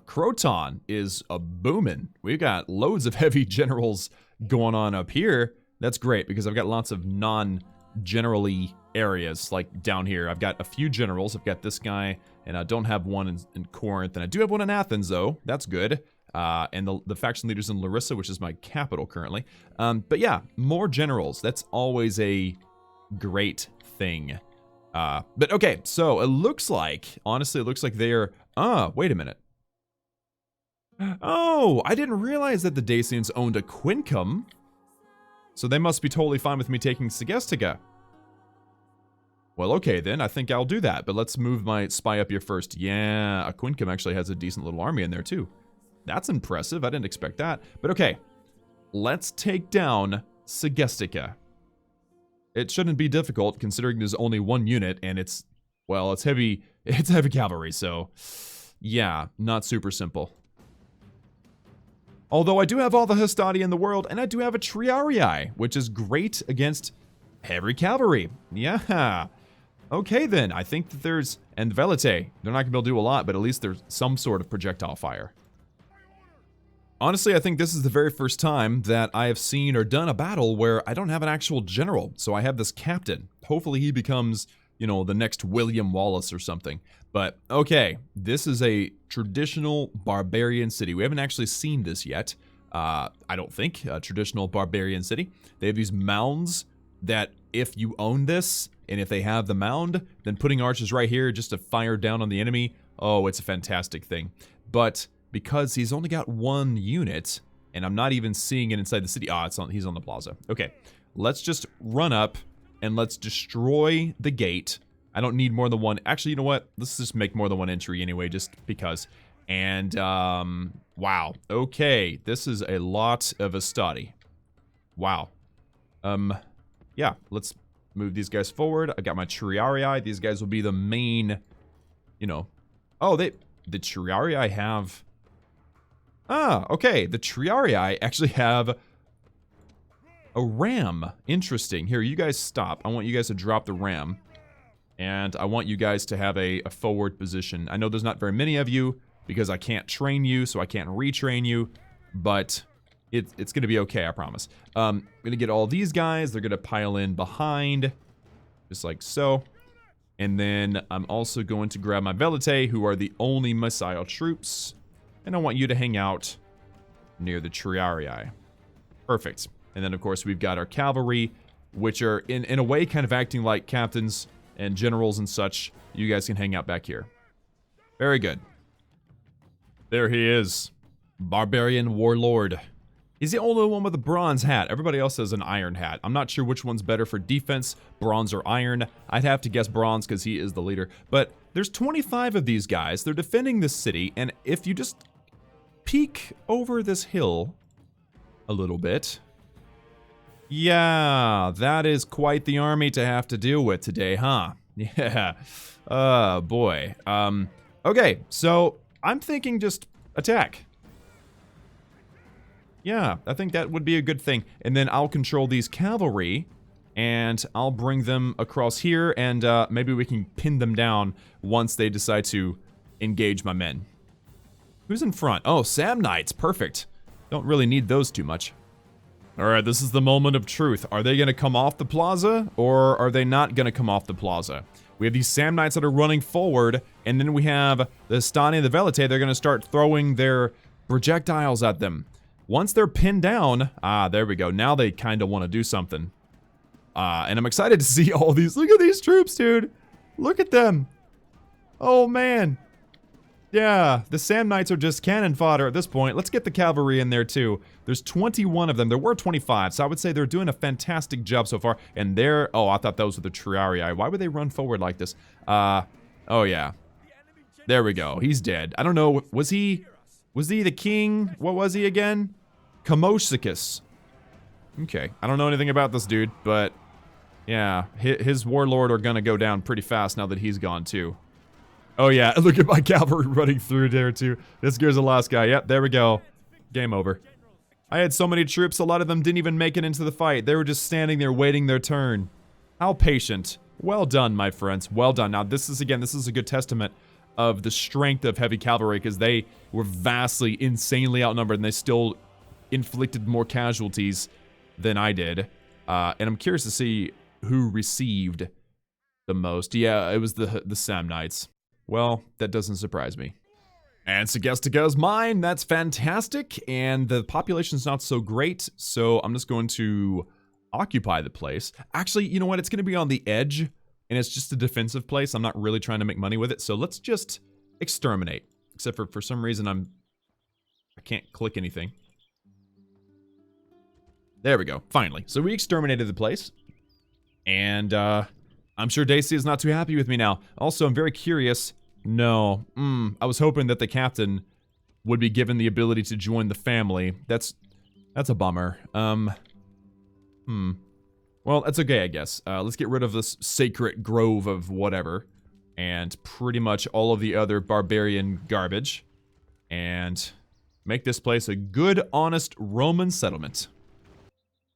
Croton is a boomin'. We've got loads of heavy generals going on up here. That's great, because I've got lots of non-generally areas, like down here. I've got a few generals. I've got this guy, and I don't have one in Corinth. And I do have one in Athens, though. That's good. And the faction leaders in Larissa, which is my capital currently. But yeah, more generals. That's always a great thing. But okay, so it looks like, honestly, it looks like they're... wait a minute. Oh, I didn't realize that the Dacians owned a quincum. So they must be totally fine with me taking Segestica. Well, okay then, I think I'll do that. But let's move my spy up here first. Yeah, a quincum actually has a decent little army in there too. That's impressive. I didn't expect that. But okay, let's take down Segestica. It shouldn't be difficult considering there's only one unit and it's, well, it's heavy cavalry, so yeah, not super simple. Although I do have all the Hastati in the world, and I do have a Triarii, which is great against heavy cavalry. Yeah. Okay then, I think that there's, and Velite, they're not going to be able to do a lot, but at least there's some sort of projectile fire. Honestly, I think this is the very first time that I have seen or done a battle where I don't have an actual general. So I have this captain. Hopefully he becomes, you know, the next William Wallace or something. But okay, this is a traditional barbarian city. We haven't actually seen this yet. I don't think, a traditional barbarian city. They have these mounds that if you own this, and if they have the mound, then putting archers right here just to fire down on the enemy, oh, it's a fantastic thing. But because he's only got one unit, and I'm not even seeing it inside the city. He's on the plaza. Okay, let's just run up, and let's destroy the gate. I don't need more than one. Actually, you know what? Let's just make more than one entry anyway, just because. And, wow. Okay, this is a lot of Astati. Wow. Yeah, let's move these guys forward. I got my Triarii. These guys will be the main, you know. Oh, the Triarii have... okay. The Triarii actually have a ram. Interesting. Here, you guys stop. I want you guys to drop the ram. And I want you guys to have a forward position. I know there's not very many of you because I can't train you, so I can't retrain you. But it's going to be okay, I promise. I'm going to get all these guys. They're going to pile in behind. Just like so. And then I'm also going to grab my Velite, who are the only missile troops. And I want you to hang out near the Triarii. Perfect. And then, of course, we've got our cavalry, which are, in a way, kind of acting like captains and generals and such. You guys can hang out back here. Very good. There he is. Barbarian Warlord. He's the only one with a bronze hat. Everybody else has an iron hat. I'm not sure which one's better for defense, bronze or iron. I'd have to guess bronze because he is the leader. But there's 25 of these guys. They're defending this city. And if you just peek over this hill a little bit. Yeah, that is quite the army to have to deal with today, huh? Yeah. Oh, boy. Okay, so I'm thinking just attack. Yeah, I think that would be a good thing. And then I'll control these cavalry, and I'll bring them across here, and maybe we can pin them down once they decide to engage my men. Who's in front? Oh, Samnites. Perfect. Don't really need those too much. Alright, this is the moment of truth. Are they going to come off the plaza, or are they not going to come off the plaza? We have these Samnites that are running forward, and then we have the Stani and the Velite. They're going to start throwing their projectiles at them. Once they're pinned down, there we go. Now they kind of want to do something. And I'm excited to see all these. Look at these troops, dude. Look at them. Oh, man. Yeah, the Samnites are just cannon fodder at this point. Let's get the cavalry in there, too. There's 21 of them. There were 25, so I would say they're doing a fantastic job so far. And they're... Oh, I thought those were the Triarii. Why would they run forward like this? Oh, yeah. There we go. He's dead. I don't know. Was he the king? What was he again? Kamoshicus. Okay. I don't know anything about this dude, but... Yeah, his warlord are gonna go down pretty fast now that he's gone, too. Oh yeah, look at my cavalry running through there too. This here's the last guy. Yep, there we go. Game over. I had so many troops, a lot of them didn't even make it into the fight. They were just standing there waiting their turn. How patient. Well done, my friends. Well done. Now this is a good testament of the strength of heavy cavalry because they were vastly, insanely outnumbered and they still inflicted more casualties than I did. And I'm curious to see who received the most. Yeah, it was the Samnites. Well, that doesn't surprise me. And Segestica is mine. That's fantastic. And the population's not so great, so I'm just going to occupy the place. Actually, you know what? It's going to be on the edge, and it's just a defensive place. I'm not really trying to make money with it, so let's just exterminate. Except for some reason, I can't click anything. There we go. Finally. So we exterminated the place. And, I'm sure Daisy is not too happy with me now. Also, I'm very curious. No. I was hoping that the captain would be given the ability to join the family. That's a bummer. Well, that's okay, I guess. Let's get rid of this sacred grove of whatever. And pretty much all of the other barbarian garbage. And make this place a good, honest Roman settlement.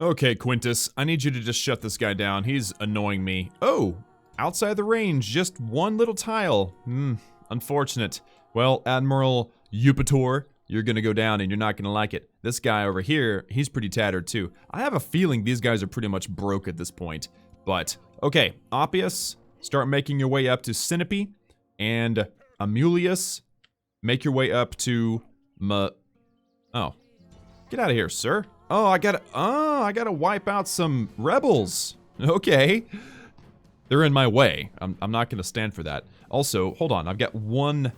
Okay, Quintus, I need you to just shut this guy down. He's annoying me. Oh, outside the range, just one little tile. Unfortunate. Well, Admiral Eupator, you're gonna go down and you're not gonna like it. This guy over here, he's pretty tattered too. I have a feeling these guys are pretty much broke at this point. But, okay, Oppius, start making your way up to Sinope. And Amulius, make your way up to Oh. Get out of here, sir. Oh, I gotta wipe out some rebels. Okay. They're in my way. I'm not gonna stand for that. Also, hold on, I've got one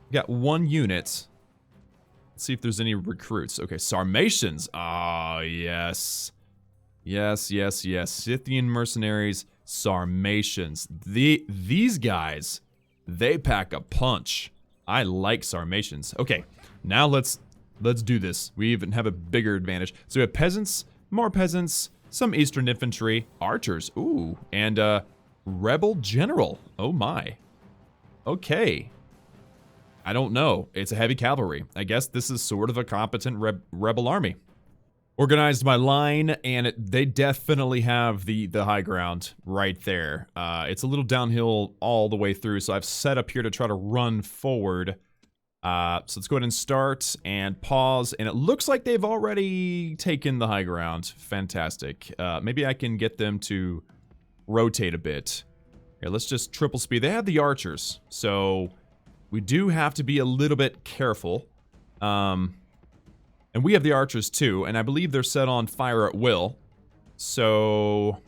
unit. Let's see if there's any recruits. Okay, Sarmatians. Ah, yes. Yes. Scythian mercenaries, Sarmatians. These guys, they pack a punch. I like Sarmatians. Okay, now let's do this. We even have a bigger advantage. So we have peasants, more peasants, some eastern infantry, archers, ooh, and rebel general. Oh my. Okay. I don't know. It's a heavy cavalry. I guess this is sort of a competent rebel army. Organized by line, and they definitely have the high ground right there. It's a little downhill all the way through, so I've set up here to try to run forward. So let's go ahead and start and pause, and it looks like they've already taken the high ground. Fantastic. Maybe I can get them to rotate a bit. Here, let's just triple speed. They have the archers, so we do have to be a little bit careful. And we have the archers too, and I believe they're set on fire at will. So,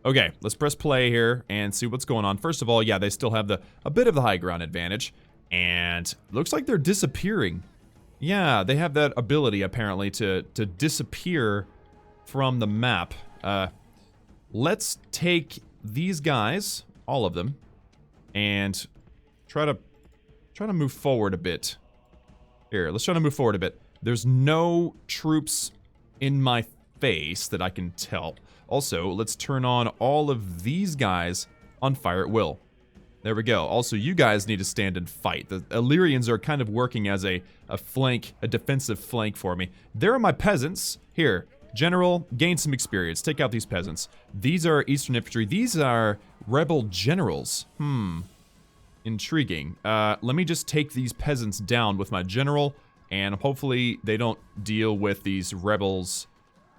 okay, let's press play here and see what's going on. First of all, yeah, they still have a bit of the high ground advantage, and looks like they're disappearing. Yeah, they have that ability apparently to disappear from the map. Let's take these guys, all of them, and try to move forward a bit. Here, let's try to move forward a bit. There's no troops in my face that I can tell. Also, let's turn on all of these guys on fire at will. There we go. Also, you guys need to stand and fight. The Illyrians are kind of working as a flank, a defensive flank for me. There are my peasants. Here, General, gain some experience. Take out these peasants. These are Eastern Infantry. These are rebel generals. Intriguing. Let me just take these peasants down with my general, and hopefully they don't deal with these rebels,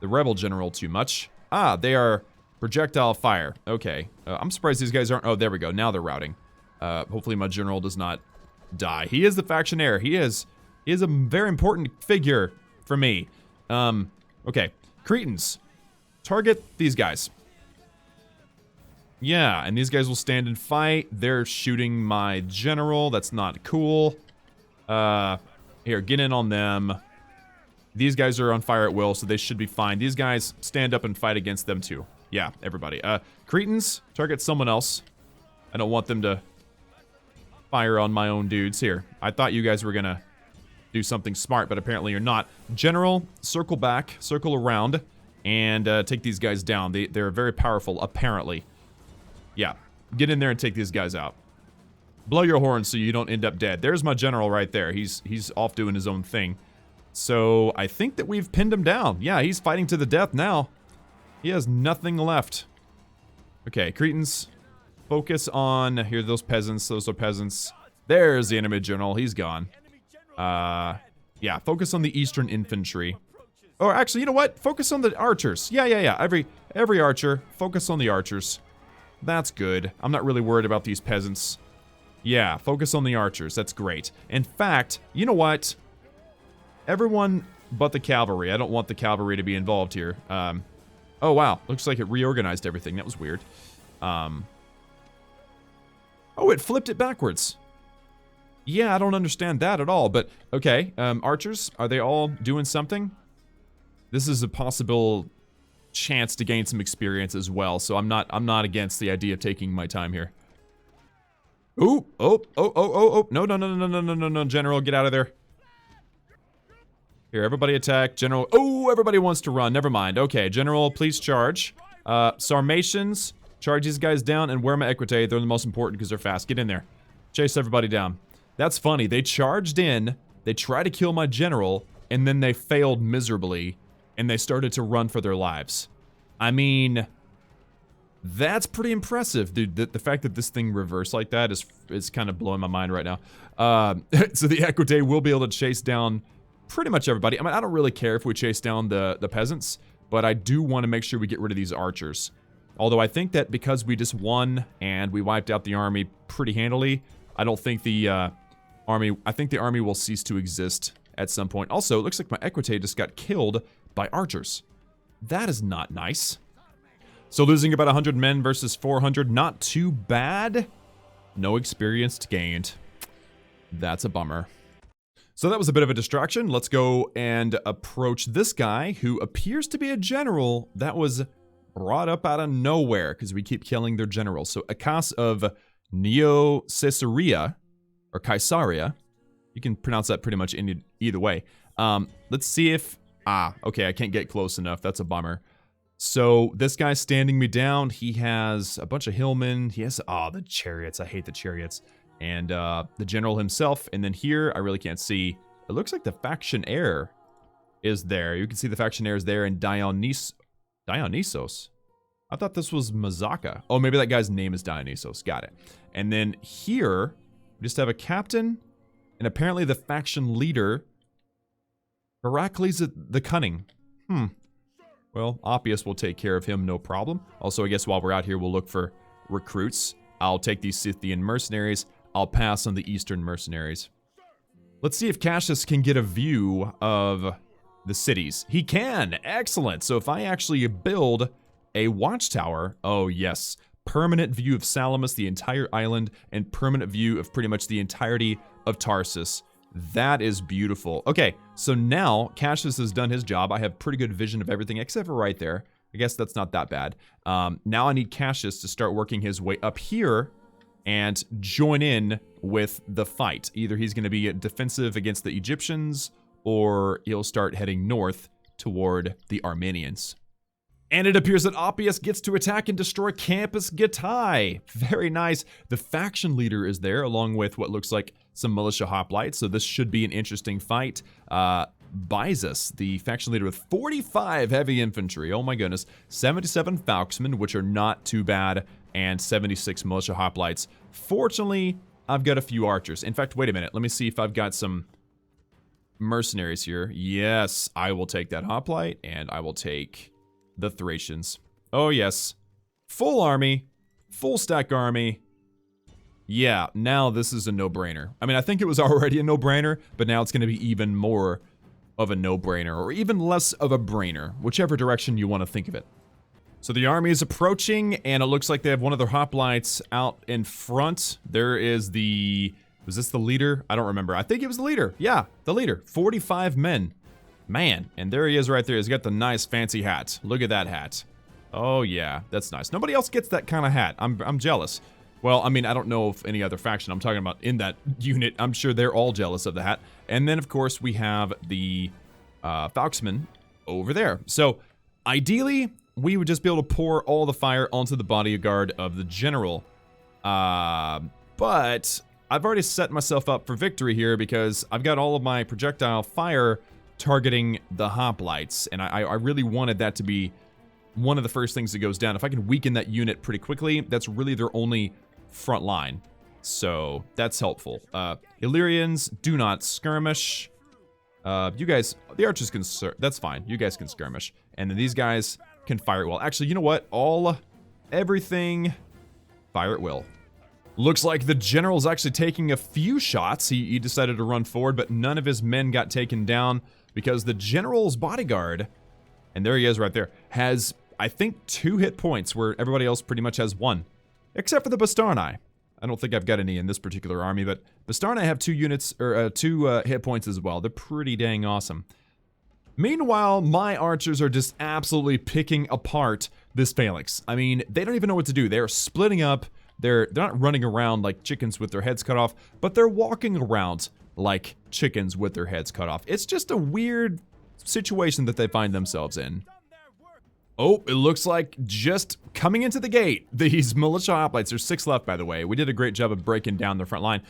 the rebel general, too much. Ah, they are projectile fire. Okay. I'm surprised these guys aren't... Oh, there we go. Now they're routing. Hopefully my general does not die. He is the faction heir. He is a very important figure for me. Okay. Cretans. Target these guys. Yeah, and these guys will stand and fight. They're shooting my general. That's not cool. Here, get in on them. These guys are on fire at will, so they should be fine. These guys, stand up and fight against them too. Yeah, everybody. Cretans, target someone else. I don't want them to fire on my own dudes. Here, I thought you guys were gonna do something smart, but apparently you're not. General, circle back, circle around, and take these guys down. They're very powerful, apparently. Yeah, get in there and take these guys out. Blow your horn so you don't end up dead. There's my general right there. He's off doing his own thing. So I think that we've pinned him down. Yeah, he's fighting to the death now. He has nothing left. Okay, Cretans, focus on... Here, those peasants. Those are peasants. There's the enemy general. He's gone. Yeah, focus on the Eastern Infantry. Or actually, you know what? Focus on the archers. Yeah. Every archer, focus on the archers. That's good. I'm not really worried about these peasants. Yeah, focus on the archers. That's great. In fact, you know what? Everyone but the cavalry. I don't want the cavalry to be involved here. Oh, wow. Looks like it reorganized everything. That was weird. Oh, it flipped it backwards. Yeah, I don't understand that at all. But, okay. Archers, are they all doing something? This is a possible chance to gain some experience as well, so I'm not against the idea of taking my time here. Ooh, oh, no, General, get out of there. Here, everybody attack, General. Oh, everybody wants to run, never mind. Okay, General, please charge. Sarmatians, charge these guys down, and wear my equite, they're the most important because they're fast. Get in there. Chase everybody down. That's funny, they charged in, they tried to kill my general, and then they failed miserably, and they started to run for their lives. I mean, that's pretty impressive, dude. The fact that this thing reversed like that is kind of blowing my mind right now. So the equite will be able to chase down pretty much everybody. I mean, I don't really care if we chase down the peasants, but I do want to make sure we get rid of these archers. Although I think that because we just won and we wiped out the army pretty handily, I don't think the I think the army will cease to exist at some point. Also, it looks like my equite just got killed by archers. That is not nice. So losing about 100 men versus 400, not too bad. No experience gained. That's a bummer. So that was a bit of a distraction. Let's go and approach this guy who appears to be a general that was brought up out of nowhere because we keep killing their generals. So Akas of Neo Caesarea, or Caesarea. You can pronounce that pretty much in either way. Let's see if... Ah, okay, I can't get close enough. That's a bummer. So this guy's standing me down. He has a bunch of hillmen. He has... Oh, the chariots. I hate the chariots. And the general himself. And then here, I really can't see. It looks like the faction heir is there. You can see the faction heir is there. And Dionysos. I thought this was Mazaka. Oh, maybe that guy's name is Dionysos. Got it. And then here, we just have a captain. And apparently the faction leader... Heracles the Cunning. Well, Oppius will take care of him, no problem. Also, I guess while we're out here, we'll look for recruits. I'll take these Scythian mercenaries. I'll pass on the Eastern mercenaries. Let's see if Cassius can get a view of the cities. He can! Excellent! So if I actually build a watchtower, oh yes, permanent view of Salamis, the entire island, and permanent view of pretty much the entirety of Tarsus. That is beautiful. Okay, so now Cassius has done his job. I have pretty good vision of everything except for right there. I guess that's not that bad. Now I need Cassius to start working his way up here and join in with the fight. Either he's going to be defensive against the Egyptians, or he'll start heading north toward the Armenians. And it appears that Oppius gets to attack and destroy Campus Getae. Very nice. The faction leader is there, along with what looks like some militia hoplites, so this should be an interesting fight. Bizus, the faction leader with 45 heavy infantry, oh my goodness, 77 falksmen, which are not too bad, and 76 militia hoplites. Fortunately, I've got a few archers. In fact, wait a minute, let me see if I've got some mercenaries here. Yes, I will take that hoplite, and I will take the Thracians. Oh yes, full army, full stack army. Yeah, now this is a no-brainer. I mean, I think it was already a no-brainer, but now it's going to be even more of a no-brainer, or even less of a brainer, whichever direction you want to think of it. So the army is approaching, and it looks like they have one of their hoplites out in front. There is the... was this the leader? I don't remember. I think it was the leader. Yeah, the leader. 45 men. Man, and there he is right there. He's got the nice fancy hat. Look at that hat. Oh yeah, that's nice. Nobody else gets that kind of hat. I'm jealous. Well, I mean, I don't know if any other faction I'm talking about in that unit. I'm sure they're all jealous of the hat. And then, of course, we have the Falksmen over there. So, ideally, we would just be able to pour all the fire onto the bodyguard of the general. But I've already set myself up for victory here because I've got all of my projectile fire targeting the hoplites. And I really wanted that to be one of the first things that goes down. If I can weaken that unit pretty quickly, that's really their only front line. So that's helpful. Illyrians do not skirmish. You guys, the archers can, that's fine. You guys can skirmish. And then these guys can fire at will. Actually, you know what? Everything, fire at will. Looks like the general's actually taking a few shots. He decided to run forward, but none of his men got taken down because the general's bodyguard, and there he is right there, has, I think, 2 hit points where everybody else pretty much has 1. Except for the Bastarnae. I don't think I've got any in this particular army, but Bastarnae have 2 units, or 2 hit points as well. They're pretty dang awesome. Meanwhile, my archers are just absolutely picking apart this phalanx. I mean, they don't even know what to do. They're splitting up. They're not running around like chickens with their heads cut off, but they're walking around like chickens with their heads cut off. It's just a weird situation that they find themselves in. Oh, it looks like just coming into the gate, these militia hoplites, there's 6 left by the way. We did a great job of breaking down their front line.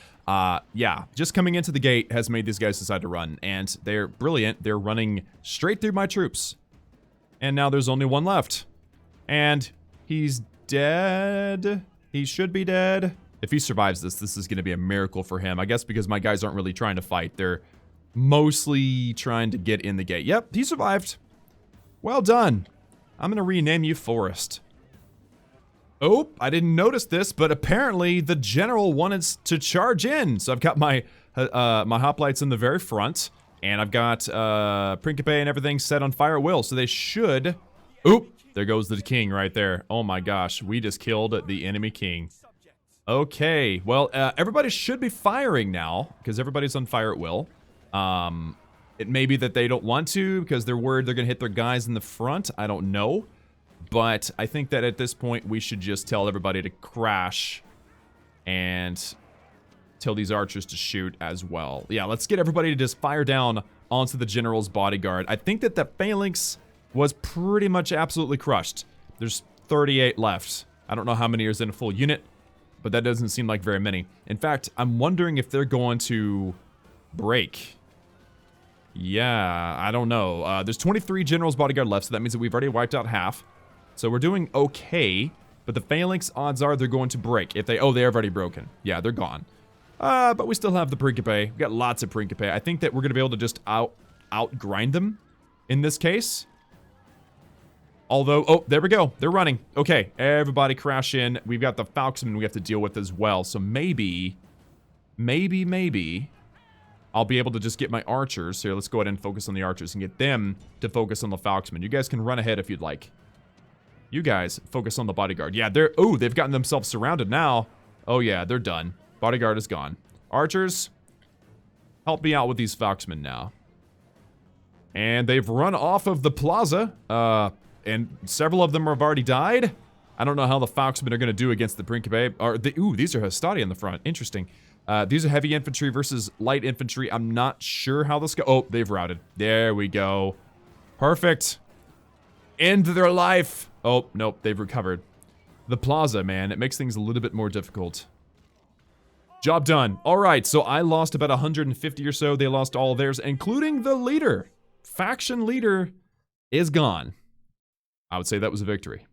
Yeah, just coming into the gate has made these guys decide to run, and they're brilliant. They're running straight through my troops. And now there's only 1 left. And he's dead. He should be dead. If he survives this, this is going to be a miracle for him. I guess because my guys aren't really trying to fight. They're mostly trying to get in the gate. Yep, he survived. Well done. I'm going to rename you Forest. Oh, I didn't notice this, but apparently the general wanted to charge in. So I've got my my hoplites in the very front, and I've got Principe and everything set on fire at will. So they should... Oop, there goes the king right there. Oh my gosh, we just killed the enemy king. Okay, well, everybody should be firing now, because everybody's on fire at will. It may be that they don't want to because they're worried they're going to hit their guys in the front. I don't know. But I think that at this point we should just tell everybody to crash and tell these archers to shoot as well. Yeah, let's get everybody to just fire down onto the general's bodyguard. I think that the phalanx was pretty much absolutely crushed. There's 38 left. I don't know how many is in a full unit, but that doesn't seem like very many. In fact, I'm wondering if they're going to break. Yeah, I don't know. There's 23 general's bodyguard left, so that means that we've already wiped out half. So we're doing okay, but the phalanx, odds are they're going to break. If they, oh, they have already broken. Yeah, they're gone. But we still have the Principe. We've got lots of Principe. I think that we're going to be able to just out-grind them in this case. Although, oh, there we go. They're running. Okay, everybody crash in. We've got the Falksmen we have to deal with as well. So maybe, I'll be able to just get my archers. Here, let's go ahead and focus on the archers and get them to focus on the Falksmen. You guys can run ahead if you'd like. You guys focus on the bodyguard. Yeah, they've gotten themselves surrounded now. Oh yeah, they're done. Bodyguard is gone. Archers, help me out with these Falksmen now. And they've run off of the plaza. And several of them have already died. I don't know how the Falksmen are going to do against the Principe. Ooh, these are Hastati in the front. Interesting. These are heavy infantry versus light infantry. I'm not sure how this goes. Oh, they've routed. There we go. Perfect. End their life. Oh, nope, they've recovered. The plaza, man, it makes things a little bit more difficult. Job done. All right, so I lost about 150 or so. They lost all of theirs, including the leader. Faction leader is gone. I would say that was a victory.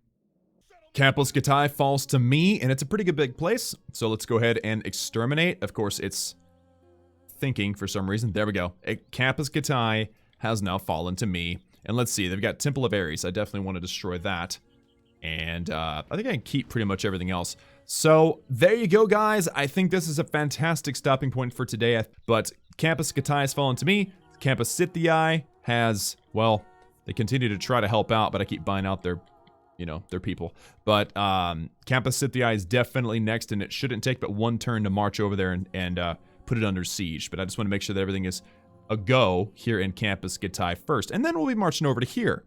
Campus Gatai falls to me, and it's a pretty good big place. So let's go ahead and exterminate. Of course, it's thinking for some reason. There we go. Campus Gatai has now fallen to me. And let's see, they've got Temple of Ares. I definitely want to destroy that. And I think I can keep pretty much everything else. So there you go, guys. I think this is a fantastic stopping point for today. But Campus Gatai has fallen to me. Campus Scythii has, well, they continue to try to help out, but I keep buying out their, their people. But Campus Scythii is definitely next, and it shouldn't take but one turn to march over there and put it under siege. But I just want to make sure that everything is a go here in Campus Gatai first. And then we'll be marching over to here.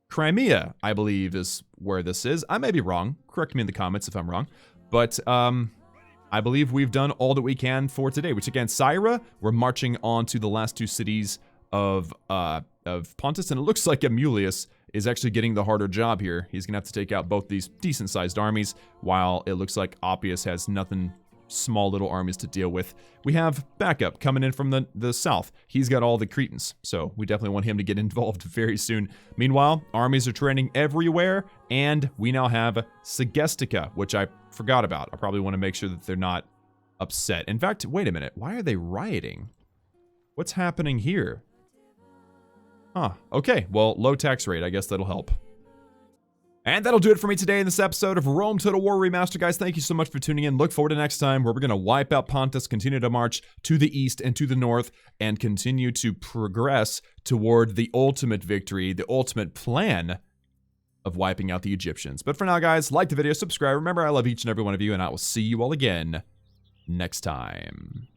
Crimea, I believe, is where this is. I may be wrong. Correct me in the comments if I'm wrong. But I believe we've done all that we can for today. Which again, Syra, we're marching on to the last two cities of Pontus, and it looks like Amulius is actually getting the harder job here. He's gonna have to take out both these decent-sized armies, while it looks like Oppius has nothing, small little armies to deal with. We have backup coming in from the south. He's got all the Cretans, so we definitely want him to get involved very soon. Meanwhile, armies are training everywhere, and we now have Segestica, which I forgot about. I probably want to make sure that they're not upset. In fact, wait a minute. Why are they rioting? What's happening here? Huh. Okay, well, low tax rate. I guess that'll help. And that'll do it for me today in this episode of Rome Total War Remastered. Guys, thank you so much for tuning in. Look forward to next time where we're going to wipe out Pontus, continue to march to the east and to the north, and continue to progress toward the ultimate victory, the ultimate plan of wiping out the Egyptians. But for now, guys, like the video, subscribe. Remember, I love each and every one of you, and I will see you all again next time.